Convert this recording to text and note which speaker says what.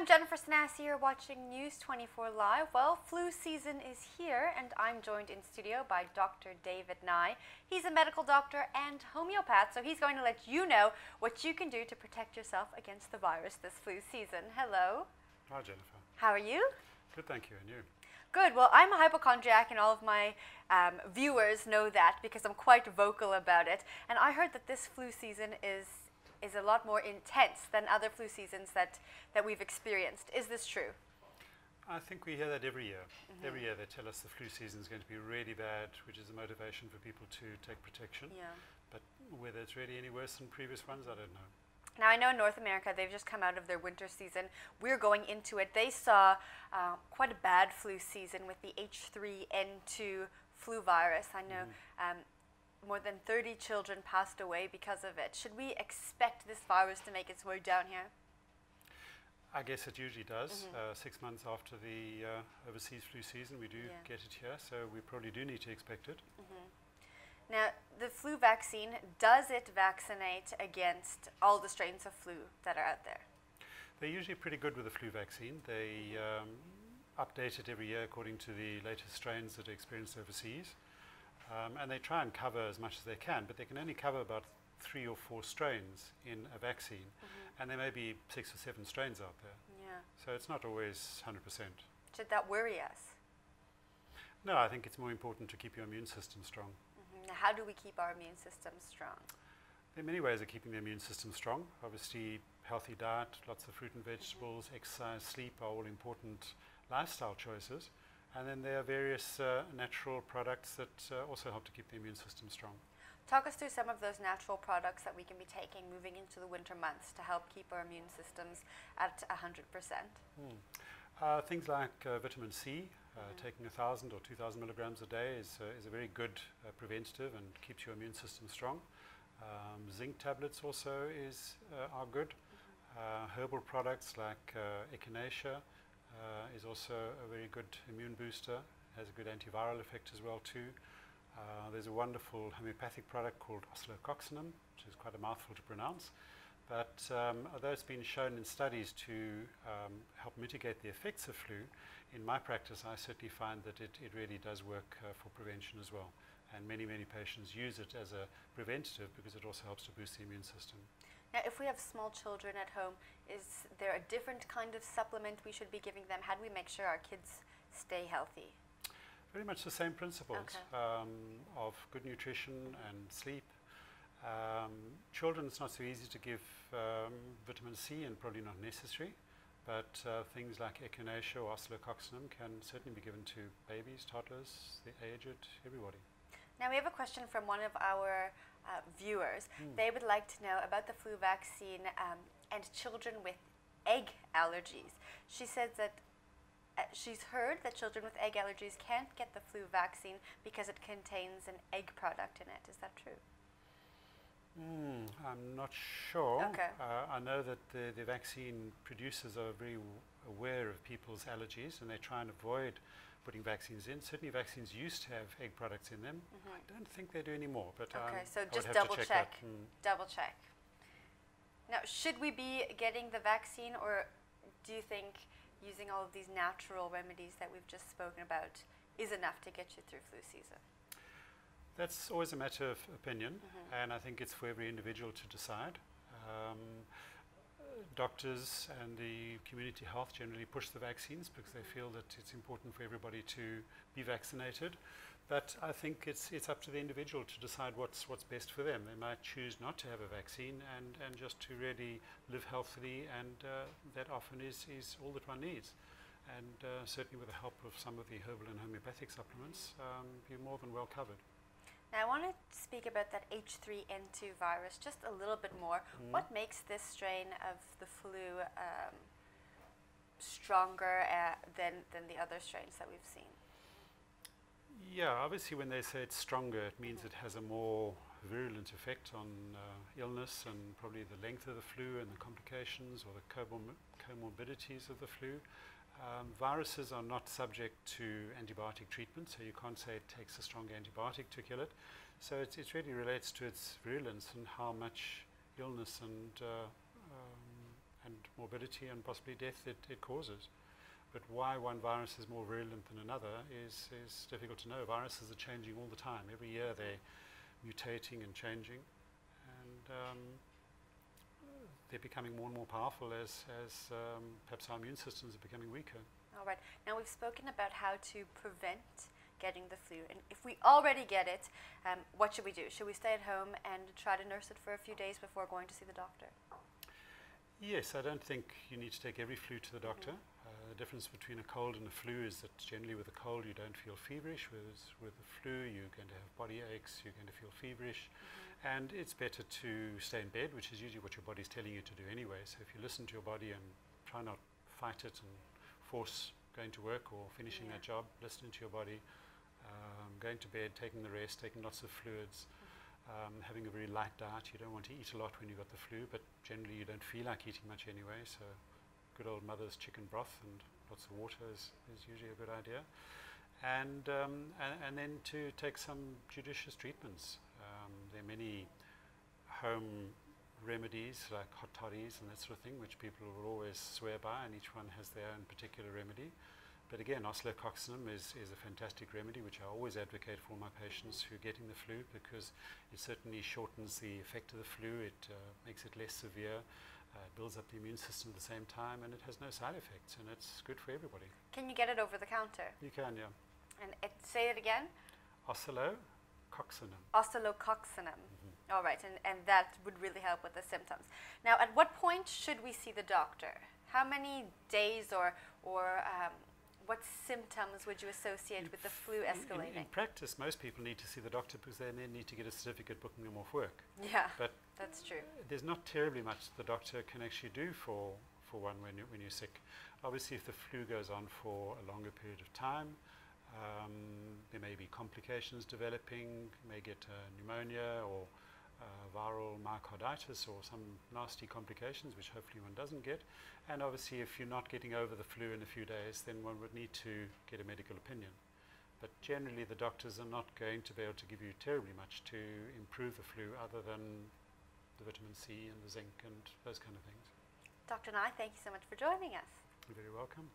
Speaker 1: Jennifer Sanassi. You're watching News 24 Live. Well, flu season is here, and I'm joined in studio by Dr. David Nye. He's a medical doctor and homeopath, so he's going to let you know what you can do to protect yourself against the virus this flu season. Hello.
Speaker 2: Hi, Jennifer.
Speaker 1: How are you?
Speaker 2: Good, thank you. And you?
Speaker 1: Good. Well, I'm a hypochondriac, and all of my viewers know that because I'm quite vocal about it. And I heard that this flu season is a lot more intense than other flu seasons that we've experienced. Is this true?
Speaker 2: I think we hear that every year. Every year they tell us the flu season is going to be really bad, which is a motivation for people to take protection.
Speaker 1: Yeah.
Speaker 2: But whether it's really any worse than previous ones, I don't know.
Speaker 1: Now, I know in North America, they've just come out of their winter season. We're going into it. They saw quite a bad flu season with the H3N2 flu virus. I know more than 30 children passed away because of it. Should we expect this virus to make its way down here?
Speaker 2: I guess it usually does. 6 months after the overseas flu season, we do get it here, so we probably do need to expect it.
Speaker 1: Now, the flu vaccine, does it vaccinate against all the strains of flu that are out there?
Speaker 2: They're usually pretty good with the flu vaccine. They update it every year according to the latest strains that are experienced overseas. And they try and cover as much as they can, but they can only cover about 3 or 4 strains in a vaccine. And there may be 6 or 7 strains out there.
Speaker 1: Yeah.
Speaker 2: So it's not always 100%.
Speaker 1: Should that worry us?
Speaker 2: No, I think it's more important to keep your immune system strong.
Speaker 1: Now, how do we keep our immune system strong?
Speaker 2: There are many ways of keeping the immune system strong. Obviously, healthy diet, lots of fruit and vegetables, exercise, sleep are all important lifestyle choices. And then there are various natural products that also help to keep the immune system strong.
Speaker 1: Talk us through some of those natural products that we can be taking moving into the winter months to help keep our immune systems at 100%.
Speaker 2: Things like vitamin C, taking 1,000 or 2,000 milligrams a day is a very good preventative and keeps your immune system strong. Zinc tablets also are good. Herbal products like echinacea is also a very good immune booster, has a good antiviral effect as well too. There's a wonderful homeopathic product called oscillococcinum, which is quite a mouthful to pronounce. But although it's been shown in studies to help mitigate the effects of flu, in my practice I certainly find that it really does work for prevention as well. And many patients use it as a preventative because it also helps to boost the immune system.
Speaker 1: Now, if we have small children at home, is there a different kind of supplement we should be giving them? How do we make sure our kids stay healthy?
Speaker 2: Very much the same principles of good nutrition and sleep. Children, it's not so easy to give vitamin C and probably not necessary, but things like echinacea or oscillococcinum can certainly be given to babies, toddlers, the aged, everybody.
Speaker 1: Now, we have a question from one of our viewers. They would like to know about the flu vaccine and children with egg allergies. She says that she's heard that children with egg allergies can't get the flu vaccine because it contains an egg product in it. Is that true?
Speaker 2: I'm not sure.
Speaker 1: Okay.
Speaker 2: I know that the vaccine producers are very aware of people's allergies and they try and avoid putting vaccines in. Certainly vaccines used to have egg products in them. I don't think they do anymore. But
Speaker 1: okay, so
Speaker 2: I
Speaker 1: just
Speaker 2: would have
Speaker 1: double
Speaker 2: to
Speaker 1: check.
Speaker 2: that.
Speaker 1: Double check. Now, should we be getting the vaccine, or do you think using all of these natural remedies that we've just spoken about is enough to get you through flu season?
Speaker 2: That's always a matter of opinion, and I think it's for every individual to decide. Doctors and the community health generally push the vaccines because they feel that it's important for everybody to be vaccinated. But I think it's up to the individual to decide what's best for them. They might choose not to have a vaccine and just to really live healthily, and that often is all that one needs. And certainly with the help of some of the herbal and homeopathic supplements, you're more than well covered.
Speaker 1: Now, I want to speak about that H3N2 virus just a little bit more. What makes this strain of the flu stronger than the other strains that we've seen?
Speaker 2: Yeah, obviously when they say it's stronger, it means it has a more virulent effect on illness and probably the length of the flu and the complications or the comorbidities of the flu. Viruses are not subject to antibiotic treatment, so you can't say it takes a strong antibiotic to kill it. So it really relates to its virulence and how much illness and and morbidity and possibly death it causes. But why one virus is more virulent than another is difficult to know. Viruses are changing all the time. Every year they're mutating and changing, and they're becoming more and more powerful as perhaps our immune systems are becoming weaker.
Speaker 1: All right. Now we've spoken about how to prevent getting the flu, and if we already get it, what should we do? Should we stay at home and try to nurse it for a few days before going to see the doctor?
Speaker 2: Yes, I don't think you need to take every flu to the doctor. The difference between a cold and a flu is that generally with a cold you don't feel feverish, whereas with the flu you're going to have body aches, you're going to feel feverish, and it's better to stay in bed, which is usually what your body's telling you to do anyway. So if you listen to your body and try not fight it and force going to work or finishing that job, listening to your body, going to bed, taking the rest, taking lots of fluids, having a very light diet. You don't want to eat a lot when you've got the flu, but generally you don't feel like eating much anyway, so good old mother's chicken broth and lots of water is usually a good idea. And then to take some judicious treatments. There are many home remedies like hot toddies and that sort of thing, which people will always swear by, and each one has their own particular remedy. But again, oscillococcinum is a fantastic remedy, which I always advocate for my patients who are getting the flu, because it certainly shortens the effect of the flu, it makes it less severe, it builds up the immune system at the same time, and it has no side effects, and it's good for everybody.
Speaker 1: Can you get it over the counter?
Speaker 2: You can, yeah.
Speaker 1: And say it again?
Speaker 2: Oscillococcinum.
Speaker 1: Oscillococcinum. All right, and that would really help with the symptoms. Now, at what point should we see the doctor? How many days or what symptoms would you associate with the flu escalating?
Speaker 2: In practice, most people need to see the doctor because they then need to get a certificate booking them off work.
Speaker 1: Yeah,
Speaker 2: but
Speaker 1: that's true.
Speaker 2: There's not terribly much the doctor can actually do for one when you're sick. Obviously, if the flu goes on for a longer period of time, there may be complications developing, you may get pneumonia or viral myocarditis or some nasty complications, which hopefully one doesn't get. And obviously, if you're not getting over the flu in a few days, then one would need to get a medical opinion. But generally, the doctors are not going to be able to give you terribly much to improve the flu other than the vitamin C and the zinc and those kind of things.
Speaker 1: Dr. Nye, thank you so much for joining us.
Speaker 2: You're very welcome.